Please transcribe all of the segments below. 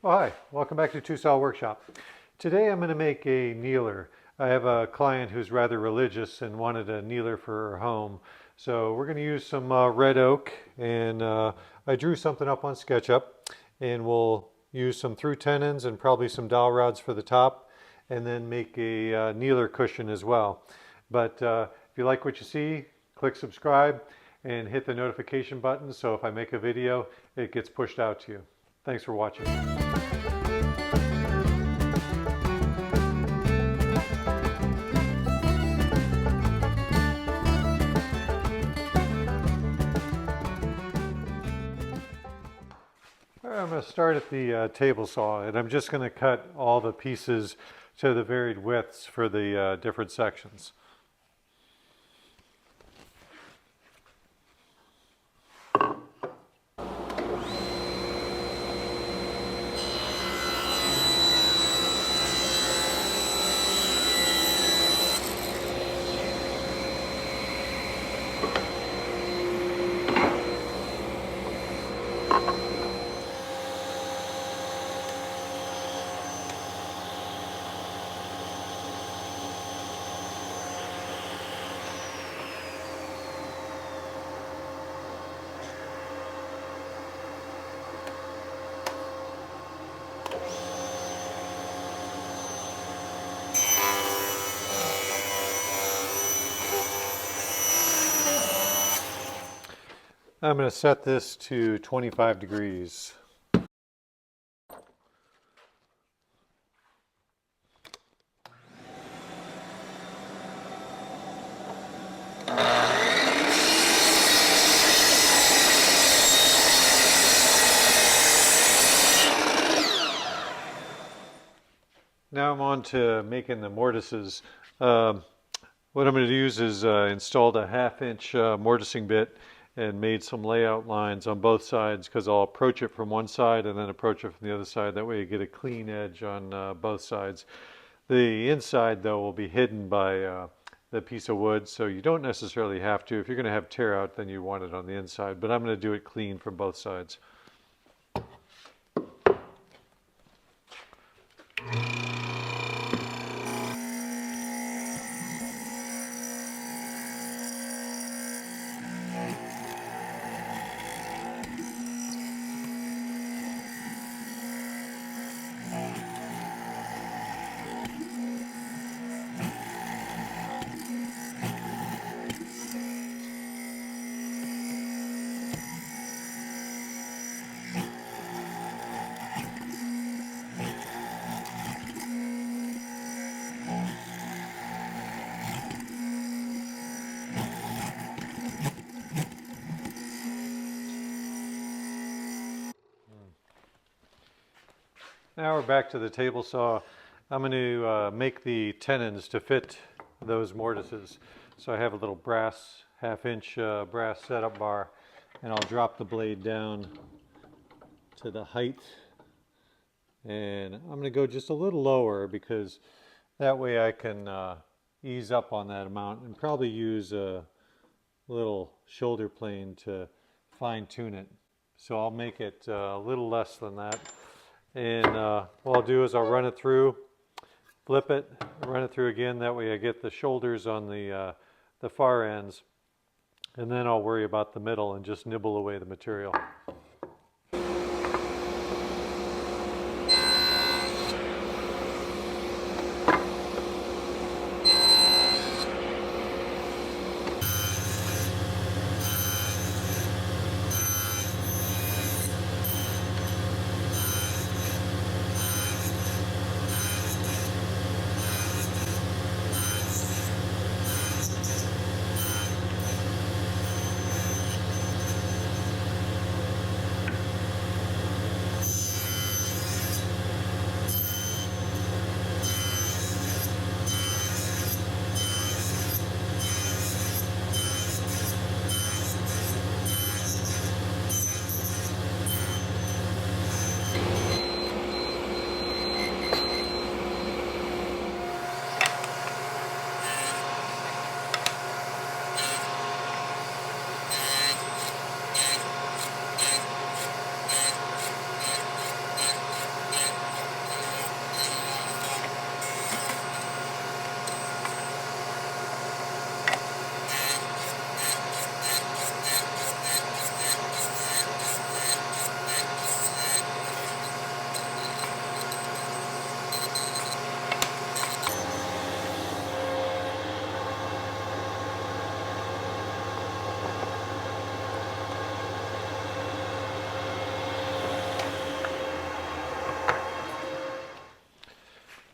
Well, hi, welcome back to TSW Workshop. Today I'm going to make a kneeler. I have a client who's rather religious and wanted a kneeler for her home. So we're going to use some red oak, and I drew something up on SketchUp, and we'll use some through tenons and probably some dowel rods for the top, and then make a kneeler cushion as well. But if you like what you see, click subscribe and hit the notification button so if I make a video, it gets pushed out to you. Thanks for watching. I'm going to start at the table saw, and I'm just going to cut all the pieces to the varied widths for the different sections. I'm going to set this to 25 degrees. Now I'm on to making the mortises. What I'm going to use is installed a 1/2-inch mortising bit and made some layout lines on both sides because I'll approach it from one side and then approach it from the other side. That way you get a clean edge on both sides. The inside though will be hidden by the piece of wood, so you don't necessarily have to. If you're going to have tear out, then you want it on the inside, but I'm going to do it clean from both sides. Now we're back to the table saw. I'm going to make the tenons to fit those mortises. So I have a little brass, 1/2-inch brass setup bar, and I'll drop the blade down to the height. And I'm going to go just a little lower because that way I can ease up on that amount and probably use a little shoulder plane to fine tune it. So I'll make it a little less than that. And what I'll do is I'll run it through, flip it, run it through again. That way I get the shoulders on the far ends. And then I'll worry about the middle and just nibble away the material.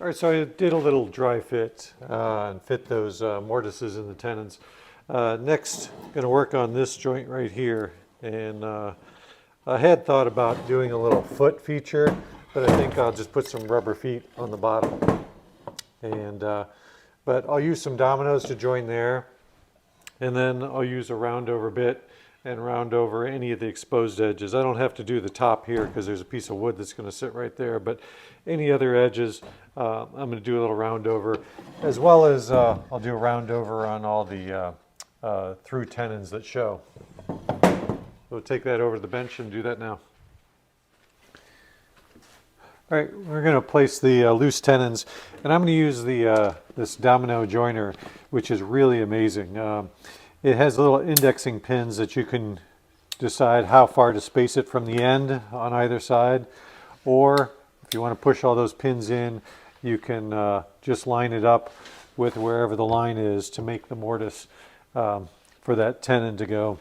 All right, so I did a little dry fit and fit those mortises in the tenons. Next, going to work on this joint right here. And I had thought about doing a little foot feature, but I think I'll just put some rubber feet on the bottom. And but I'll use some dominoes to join there. And then I'll use a round over bit and round over any of the exposed edges. I don't have to do the top here because there's a piece of wood that's going to sit right there, but any other edges, I'm going to do a little round over, as well as I'll do a round over on all the through tenons that show. So take that over to the bench and do that now. All right, we're going to place the loose tenons, and I'm going to use the this domino joiner, which is really amazing. It has little indexing pins that you can decide how far to space it from the end on either side, or if you want to push all those pins in, you can just line it up with wherever the line is to make the mortise for that tenon to go.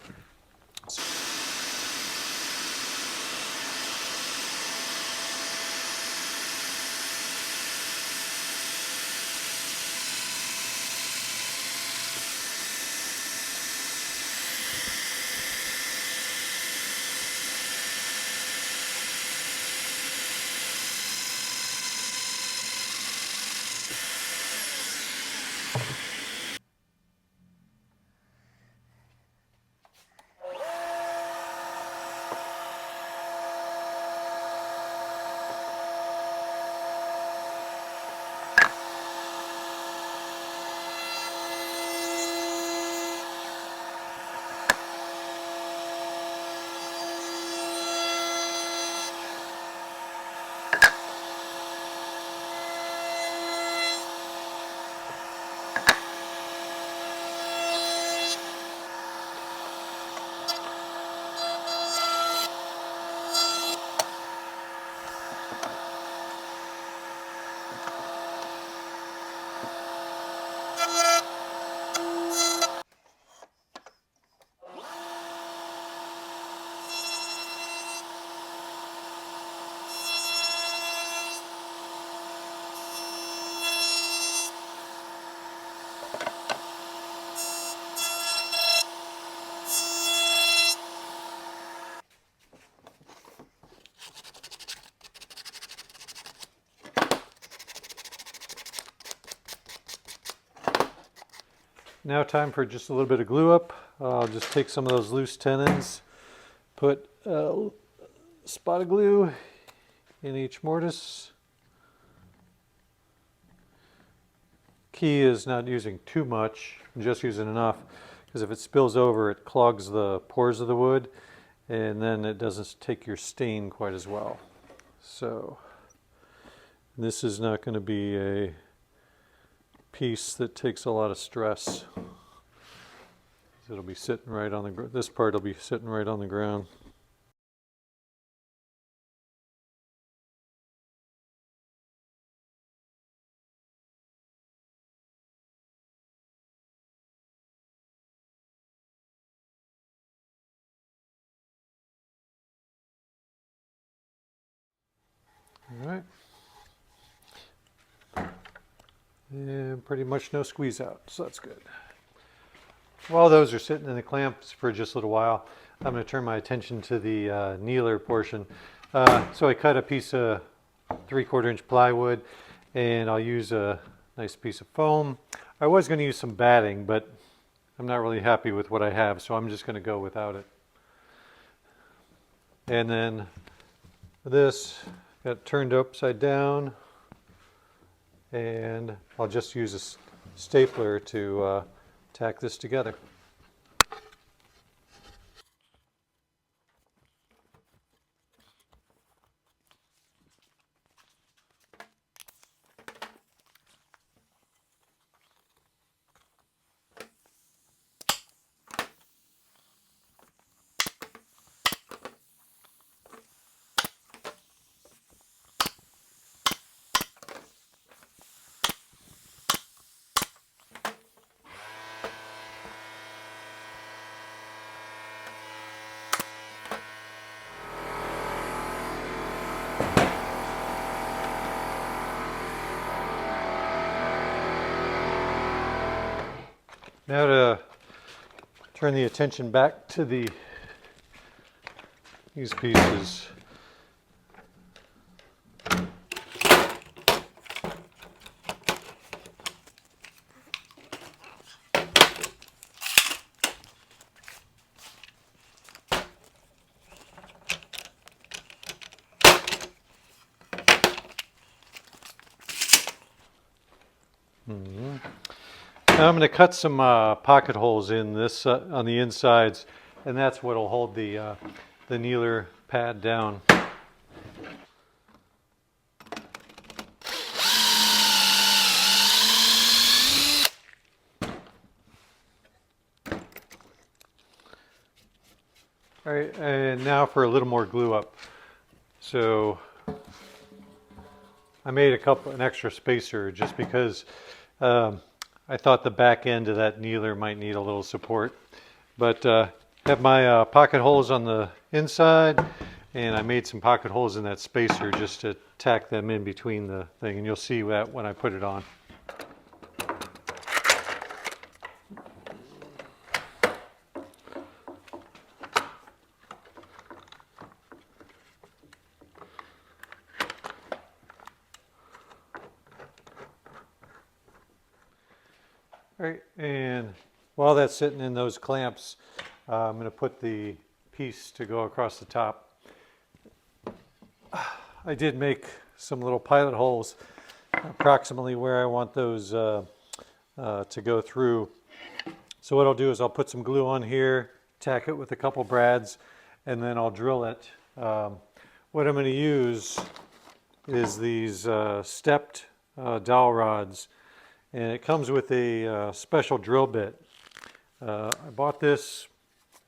Now time for just a little bit of glue up. I'll just take some of those loose tenons, put a spot of glue in each mortise. Key is not using too much, just using enough, because if it spills over it clogs the pores of the wood and then it doesn't take your stain quite as well. So this is not going to be a piece that takes a lot of stress. It'll be sitting right on the this part will be sitting right on the ground. All right. And pretty much no squeeze out, so that's good. While those are sitting in the clamps for just a little while, I'm going to turn my attention to the kneeler portion. So I cut a piece of 3/4 inch plywood, and I'll use a nice piece of foam. I was going to use some batting, but I'm not really happy with what I have, so I'm just going to go without it. And then this got turned upside down, and I'll just use a stapler to tack this together. Now to turn the attention back to these pieces. Now I'm going to cut some pocket holes in this on the insides, and that's what will hold the kneeler pad down. All right, and now for a little more glue up. So I made an extra spacer just because I thought the back end of that kneeler might need a little support. But have my pocket holes on the inside, and I made some pocket holes in that spacer just to tack them in between the thing, and you'll see that when I put it on. All right, and while that's sitting in those clamps, I'm going to put the piece to go across the top. I did make some little pilot holes approximately where I want those to go through. So what I'll do is I'll put some glue on here, tack it with a couple brads, and then I'll drill it. What I'm going to use is these stepped dowel rods, and it comes with a special drill bit. I bought this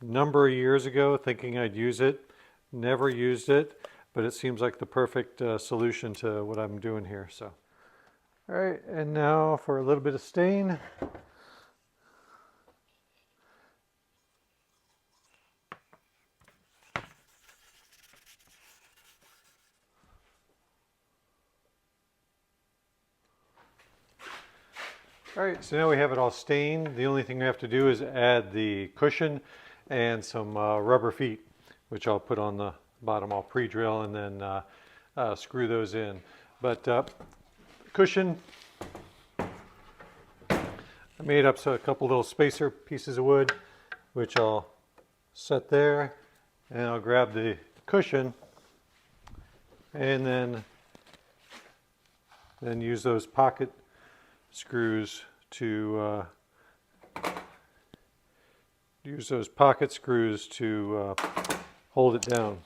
a number of years ago thinking I'd use it. Never used it, but it seems like the perfect solution to what I'm doing here. So, all right, and now for a little bit of stain. All right, so now we have it all stained. The only thing we have to do is add the cushion and some rubber feet, which I'll put on the bottom. I'll pre-drill and then screw those in. But cushion, I made up a couple little spacer pieces of wood, which I'll set there, and I'll grab the cushion and then use those pocket screws to hold it down.